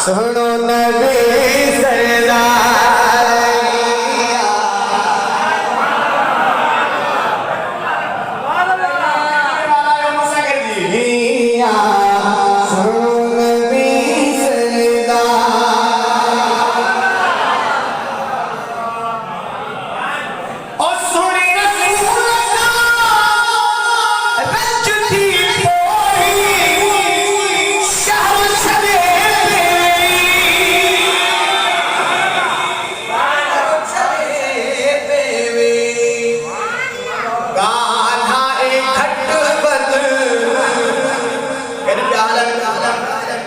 सुनो नबी सरदार सुनो नबी सरदार और सुनी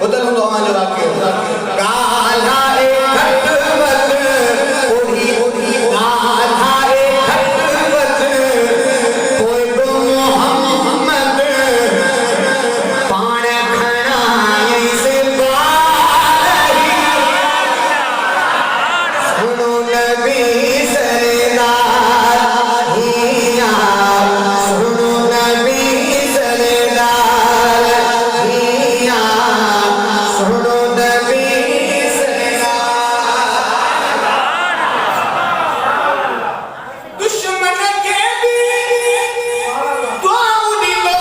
उधर जो राके काला एक खटवत ओढ़ी काला एक खटवत कोई मोहम्मद पाण खणाई से बारी सुनो नबी सरदार हिया सुनो नबी सरदार हिया सुनो नबी सरदार दुश्मन के भी दुआओं दी लो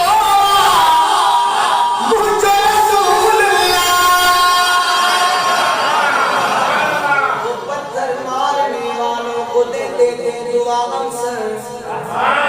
मुझे रसूल अल्लाह वो पत्थर मारने वालों को देते थे दुआ अवसर